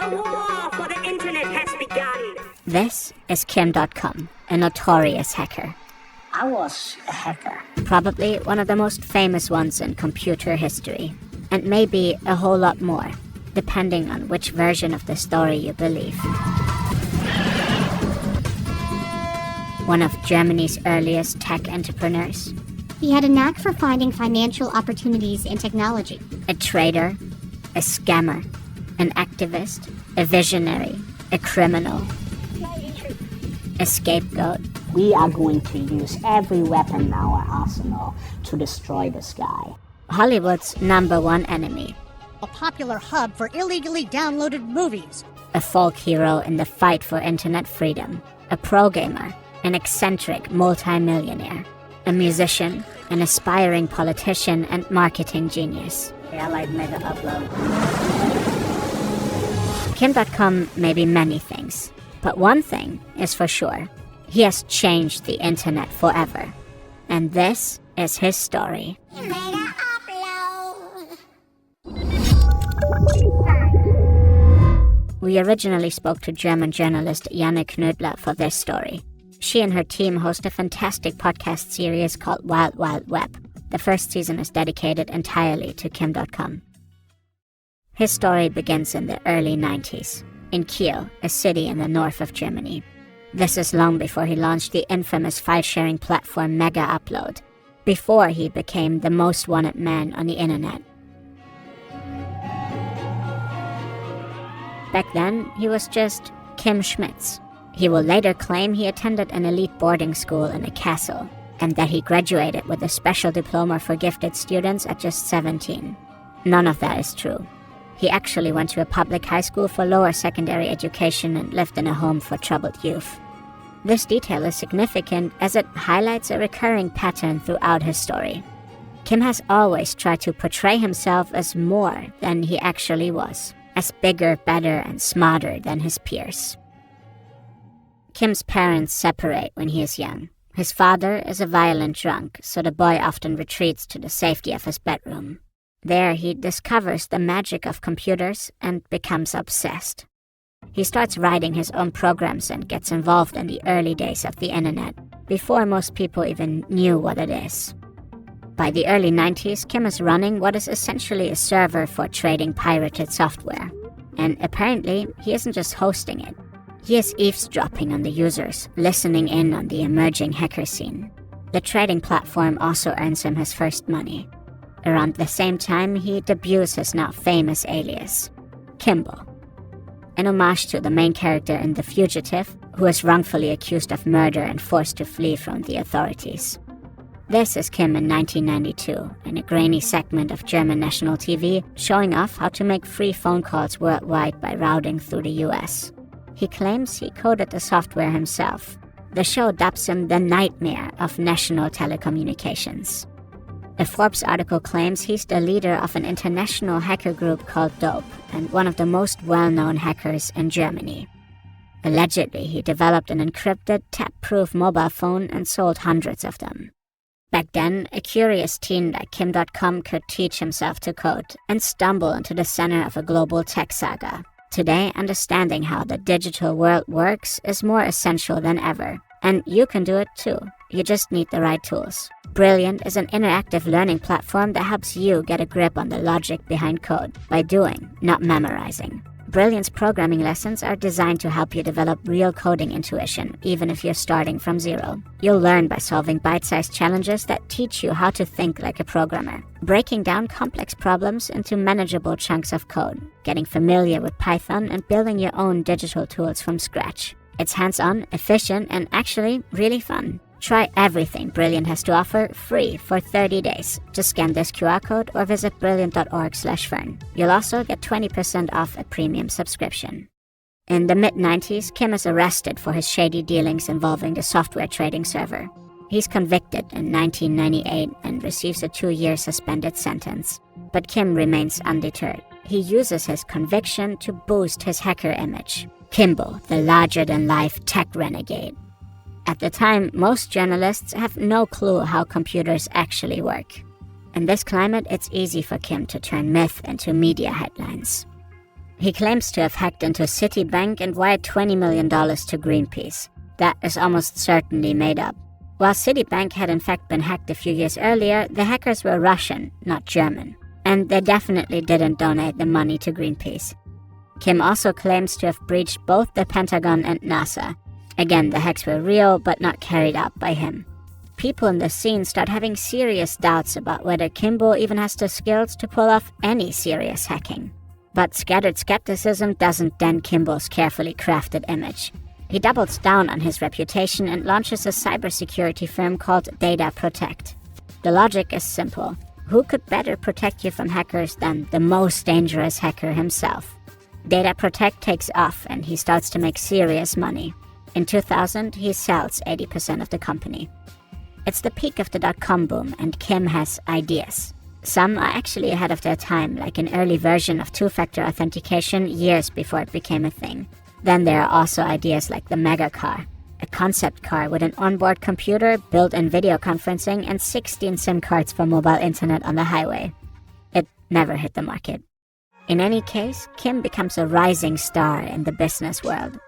The war for the internet has begun. This is Kim.com, a notorious hacker. I was a hacker. Probably one of the most famous ones in computer history. And maybe a whole lot more, depending on which version of the story you believe. One of Germany's earliest tech entrepreneurs. He had a knack for finding financial opportunities in technology. A trader, a scammer, an activist, a visionary, a criminal, a scapegoat. We are going to use every weapon in our arsenal to destroy this guy. Hollywood's #1 enemy. A popular hub for illegally downloaded movies. A folk hero in the fight for internet freedom. A pro gamer, an eccentric multi-millionaire. A musician, an aspiring politician and marketing genius. I like Mega Upload. Kim.com may be many things, but one thing is for sure. He has changed the internet forever. And this is his story. We originally spoke to German journalist Janne Knödler for this story. She and her team host a fantastic podcast series called Wild Wild Web. The first season is dedicated entirely to Kim.com. His story begins in the early 90s, in Kiel, a city in the north of Germany. This is long before he launched the infamous file-sharing platform Mega Upload, before he became the most wanted man on the internet. Back then, he was just Kim Schmitz. He will later claim he attended an elite boarding school in a castle, and that he graduated with a special diploma for gifted students at just 17. None of that is true. He actually went to a public high school for lower secondary education and lived in a home for troubled youth. This detail is significant as it highlights a recurring pattern throughout his story. Kim has always tried to portray himself as more than he actually was, as bigger, better, and smarter than his peers. Kim's parents separate when he is young. His father is a violent drunk, so the boy often retreats to the safety of his bedroom. There, he discovers the magic of computers and becomes obsessed. He starts writing his own programs and gets involved in the early days of the internet, before most people even knew what it is. By the early 90s, Kim is running what is essentially a server for trading pirated software. And apparently, he isn't just hosting it. He is eavesdropping on the users, listening in on the emerging hacker scene. The trading platform also earns him his first money. Around the same time, he debuts his now famous alias, Kimbo, an homage to the main character in The Fugitive, who is wrongfully accused of murder and forced to flee from the authorities. This is Kim in 1992, in a grainy segment of German national TV, showing off how to make free phone calls worldwide by routing through the US. He claims he coded the software himself. The show dubs him the nightmare of national telecommunications. A Forbes article claims he's the leader of an international hacker group called Dope, and one of the most well-known hackers in Germany. Allegedly, he developed an encrypted, tap-proof mobile phone and sold hundreds of them. Back then, a curious teen like Kim.com could teach himself to code and stumble into the center of a global tech saga. Today, understanding how the digital world works is more essential than ever. And you can do it too. You just need the right tools. Brilliant is an interactive learning platform that helps you get a grip on the logic behind code by doing, not memorizing. Brilliant's programming lessons are designed to help you develop real coding intuition, even if you're starting from zero. You'll learn by solving bite-sized challenges that teach you how to think like a programmer, breaking down complex problems into manageable chunks of code, getting familiar with Python, and building your own digital tools from scratch. It's hands-on, efficient, and actually really fun. Try everything Brilliant has to offer free for 30 days. Just scan this QR code or visit brilliant.org/fern. You'll also get 20% off a premium subscription. In the mid-90s, Kim is arrested for his shady dealings involving the software trading server. He's convicted in 1998 and receives a 2-year suspended sentence. But Kim remains undeterred. He uses his conviction to boost his hacker image. Kimbo, the larger-than-life tech renegade. At the time, most journalists have no clue how computers actually work. In this climate, it's easy for Kim to turn myth into media headlines. He claims to have hacked into Citibank and wired $20 million to Greenpeace. That is almost certainly made up. While Citibank had in fact been hacked a few years earlier, the hackers were Russian, not German. And they definitely didn't donate the money to Greenpeace. Kim also claims to have breached both the Pentagon and NASA. Again, the hacks were real, but not carried out by him. People in the scene start having serious doubts about whether Kimball even has the skills to pull off any serious hacking. But scattered skepticism doesn't dent Kimball's carefully crafted image. He doubles down on his reputation and launches a cybersecurity firm called Data Protect. The logic is simple. Who could better protect you from hackers than the most dangerous hacker himself? Data Protect takes off and he starts to make serious money. In 2000, he sells 80% of the company. It's the peak of the dot-com boom and Kim has ideas. Some are actually ahead of their time, like an early version of two-factor authentication years before it became a thing. Then there are also ideas like the Mega Car, a concept car with an onboard computer, built-in video conferencing, and 16 SIM cards for mobile internet on the highway. It never hit the market. In any case, Kim becomes a rising star in the business world,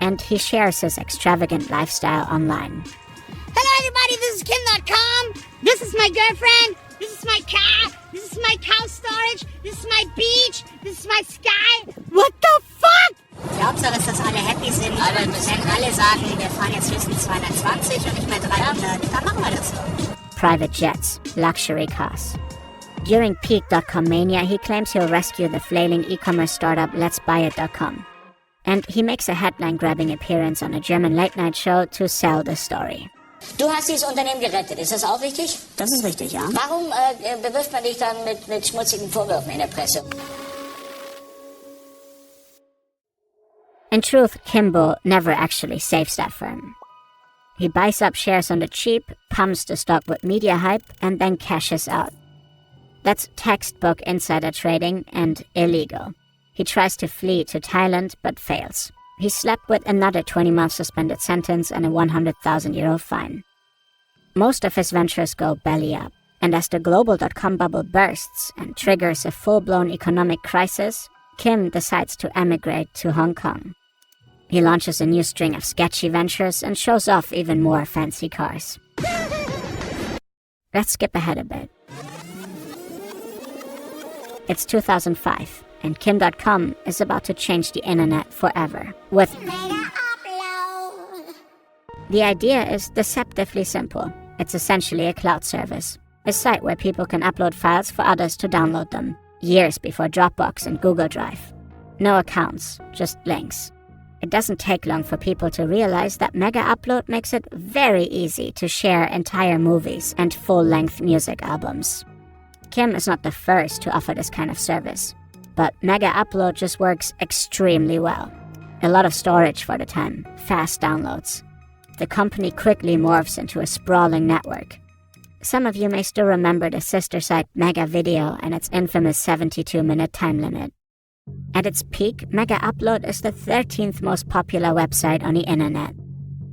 and he shares his extravagant lifestyle online. Hello, everybody. This is Kim.com. This is my girlfriend. This is my car. This is my cow storage. This is my beach. This is my sky. What the fuck? Die Hauptsache ist, dass alle happy sind. Aber wenn alle sagen, wir fahren jetzt höchstens 220 und nicht mehr 300, dann machen wir das so. Private jets, luxury cars. During peak .com mania, he claims he'll rescue the flailing e-commerce startup Let'sBuyIt.com. And he makes a headline-grabbing appearance on a German late-night show to sell the story. Du hast dieses Unternehmen gerettet, ist das auch richtig? Das ist richtig, ja. Warum bewirft man dich dann mit schmutzigen Vorwürfen in der Presse? In truth, Kimball never actually saves that firm. He buys up shares on the cheap, pumps the stock with media hype, and then cashes out. That's textbook insider trading and illegal. He tries to flee to Thailand, but fails. He slept with another 20-month suspended sentence and a 100,000 euro fine. Most of his ventures go belly up, and as the global .com bubble bursts and triggers a full-blown economic crisis, Kim decides to emigrate to Hong Kong. He launches a new string of sketchy ventures and shows off even more fancy cars. Let's skip ahead a bit. It's 2005. And Kim.com is about to change the internet forever with The idea is deceptively simple. It's essentially a cloud service, a site where people can upload files for others to download them, years before Dropbox and Google Drive. No accounts, just links. It doesn't take long for people to realize that Mega Upload makes it very easy to share entire movies and full-length music albums. Kim is not the first to offer this kind of service. But Mega Upload just works extremely well. A lot of storage for the time, fast downloads. The company quickly morphs into a sprawling network. Some of you may still remember the sister site Mega Video and its infamous 72-minute time limit. At its peak, Mega Upload is the 13th most popular website on the internet.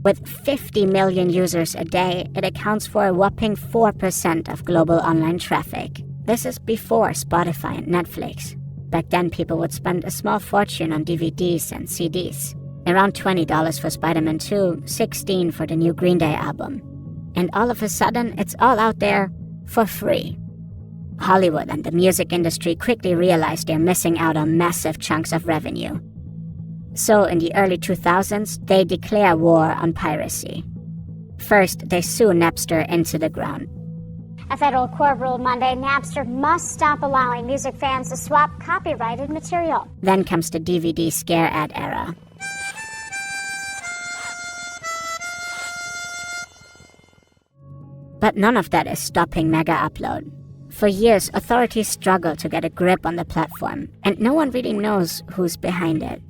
With 50 million users a day, it accounts for a whopping 4% of global online traffic. This is before Spotify and Netflix. Back then, people would spend a small fortune on DVDs and CDs. Around $20 for Spider-Man 2, $16 for the new Green Day album. And all of a sudden, it's all out there for free. Hollywood and the music industry quickly realized they're missing out on massive chunks of revenue. So in the early 2000s, they declare war on piracy. First, they sue Napster into the ground. A federal court ruled Monday Napster must stop allowing music fans to swap copyrighted material. Then comes the DVD scare ad era. But none of that is stopping Mega Upload. For years, authorities struggled to get a grip on the platform, and no one really knows who's behind it.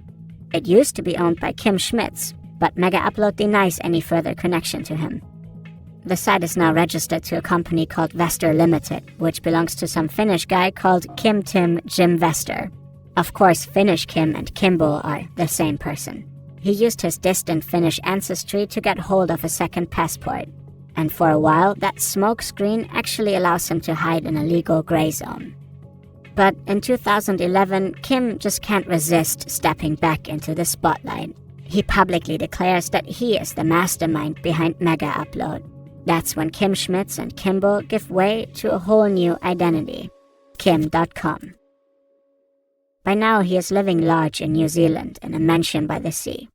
It used to be owned by Kim Schmitz, but Mega Upload denies any further connection to him. The site is now registered to a company called Vester Limited, which belongs to some Finnish guy called Kim Tim Jim Vester. Of course, Finnish Kim and Kimball are the same person. He used his distant Finnish ancestry to get hold of a second passport. And for a while, that smoke screen actually allows him to hide in a legal gray zone. But in 2011, Kim just can't resist stepping back into the spotlight. He publicly declares that he is the mastermind behind Mega Upload. That's when Kim Schmitz and Kimball give way to a whole new identity, Kim.com. By now, he is living large in New Zealand in a mansion by the sea.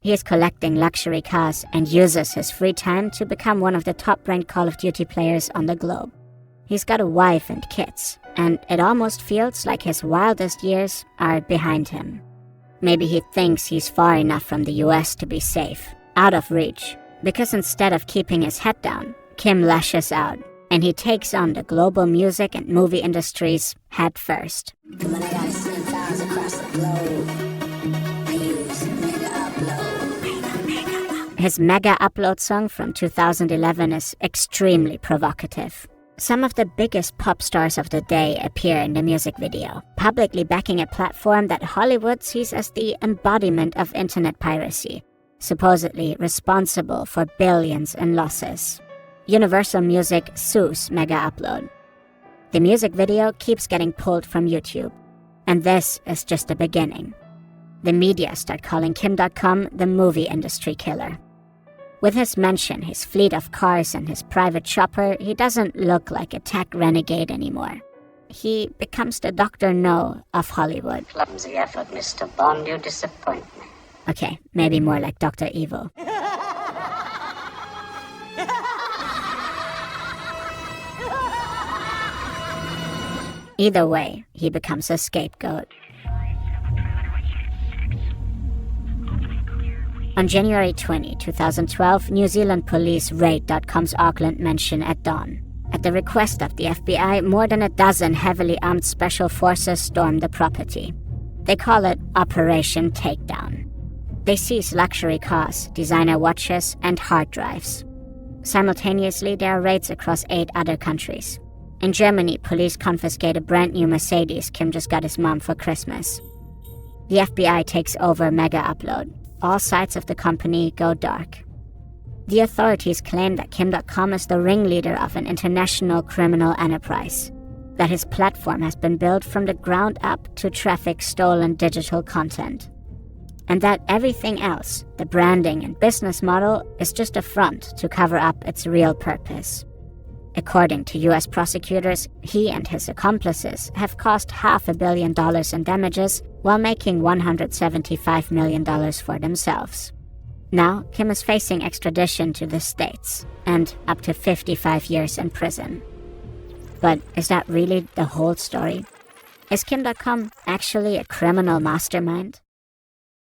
He is collecting luxury cars and uses his free time to become one of the top-ranked Call of Duty players on the globe. He's got a wife and kids, and it almost feels like his wildest years are behind him. Maybe he thinks he's far enough from the US to be safe, out of reach, because instead of keeping his head down, Kim lashes out, and he takes on the global music and movie industries head first. When I gotta send files across the globe, I use Mega Upload. His Mega Upload song from 2011 is extremely provocative. Some of the biggest pop stars of the day appear in the music video, publicly backing a platform that Hollywood sees as the embodiment of internet piracy, supposedly responsible for billions in losses. Universal Music sues Mega Upload. The music video keeps getting pulled from YouTube, and this is just the beginning. The media start calling Kim.com the movie industry killer. With his mansion, his fleet of cars, and his private chopper, he doesn't look like a tech renegade anymore. He becomes the Dr. No of Hollywood. Clumsy effort, Mr. Bond, you disappoint me. Okay, maybe more like Dr. Evil. Either way, he becomes a scapegoat. On January 20, 2012, New Zealand police raid .com's Auckland mansion at dawn. At the request of the FBI, more than a dozen heavily armed special forces storm the property. They call it Operation Takedown. They seize luxury cars, designer watches, and hard drives. Simultaneously, there are raids across 8 other countries. In Germany, police confiscate a brand new Mercedes Kim just got his mom for Christmas. The FBI takes over Mega Upload. All sides of the company go dark. The authorities claim that Kim.com is the ringleader of an international criminal enterprise, that his platform has been built from the ground up to traffic stolen digital content, and that everything else, the branding and business model, is just a front to cover up its real purpose. According to US prosecutors, he and his accomplices have caused $500 million in damages while making $175 million for themselves. Now, Kim is facing extradition to the States and up to 55 years in prison. But is that really the whole story? Is Kim.com actually a criminal mastermind?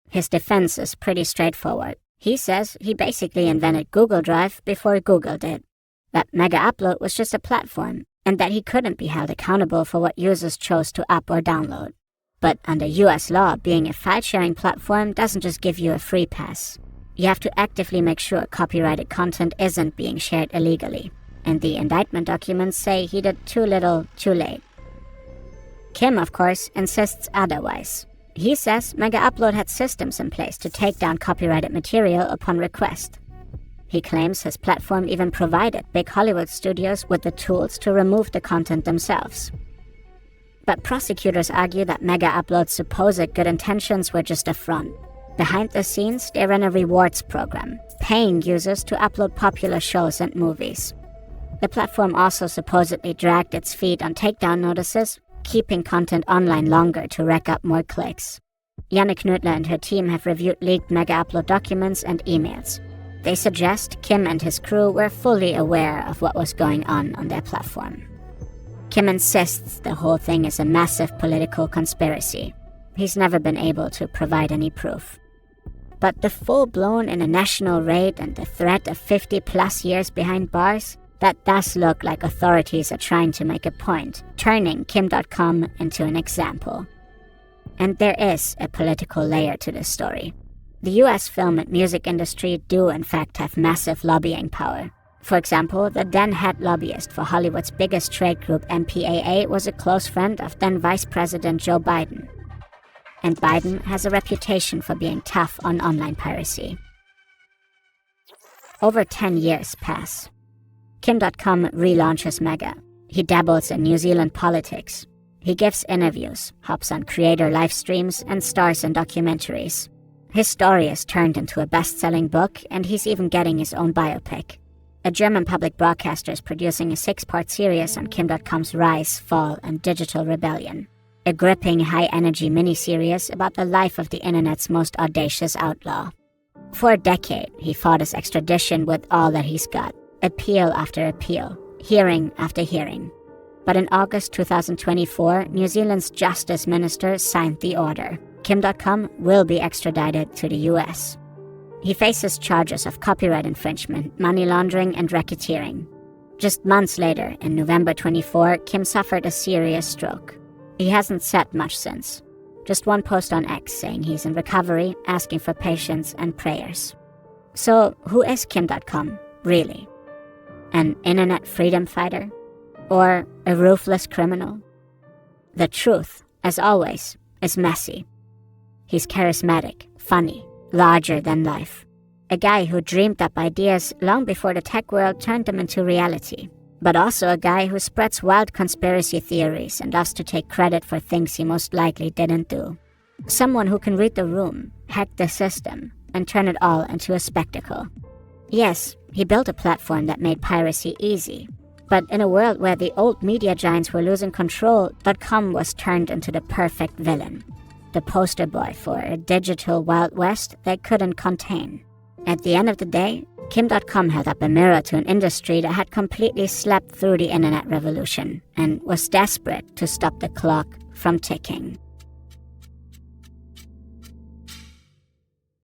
His defense is pretty straightforward. He says he basically invented Google Drive before Google did, that Mega Upload was just a platform, and that he couldn't be held accountable for what users chose to up or download. But under US law, being a file-sharing platform doesn't just give you a free pass. You have to actively make sure copyrighted content isn't being shared illegally. And the indictment documents say he did too little, too late. Kim, of course, insists otherwise. He says Mega Upload had systems in place to take down copyrighted material upon request. He claims his platform even provided big Hollywood studios with the tools to remove the content themselves. But prosecutors argue that Mega Upload's supposed good intentions were just a front. Behind the scenes, they run a rewards program, paying users to upload popular shows and movies. The platform also supposedly dragged its feet on takedown notices, keeping content online longer to rack up more clicks. Janne Knudler and her team have reviewed leaked Mega Upload documents and emails. They suggest Kim and his crew were fully aware of what was going on their platform. Kim insists the whole thing is a massive political conspiracy. He's never been able to provide any proof. But the full-blown international raid and the threat of 50-plus years behind bars, that does look like authorities are trying to make a point, turning Kim.com into an example. And there is a political layer to this story. The US film and music industry do in fact have massive lobbying power. For example, the then head lobbyist for Hollywood's biggest trade group MPAA was a close friend of then Vice President Joe Biden. And Biden has a reputation for being tough on online piracy. Over 10 years pass. Kim.com relaunches Mega. He dabbles in New Zealand politics. He gives interviews, hops on creator live streams, and stars in documentaries. His story is turned into a best-selling book, and he's even getting his own biopic. A German public broadcaster is producing a 6-part series on Kim.com's rise, fall, and digital rebellion. A gripping, high-energy miniseries about the life of the internet's most audacious outlaw. For a decade, he fought his extradition with all that he's got, appeal after appeal, hearing after hearing. But in August 2024, New Zealand's Justice Minister signed the order. Kim.com will be extradited to the US. He faces charges of copyright infringement, money laundering, and racketeering. Just months later, in November 24, Kim suffered a serious stroke. He hasn't said much since. Just one post on X saying he's in recovery, asking for patience and prayers. So, who is Kim.com, really? An internet freedom fighter? Or a ruthless criminal? The truth, as always, is messy. He's charismatic, funny, larger than life. A guy who dreamed up ideas long before the tech world turned them into reality. But also a guy who spreads wild conspiracy theories and loves to take credit for things he most likely didn't do. Someone who can read the room, hack the system, and turn it all into a spectacle. Yes, he built a platform that made piracy easy. But in a world where the old media giants were losing control, .com was turned into the perfect villain. The poster boy for a digital Wild West they couldn't contain. At the end of the day, Kim.com held up a mirror to an industry that had completely slept through the internet revolution and was desperate to stop the clock from ticking.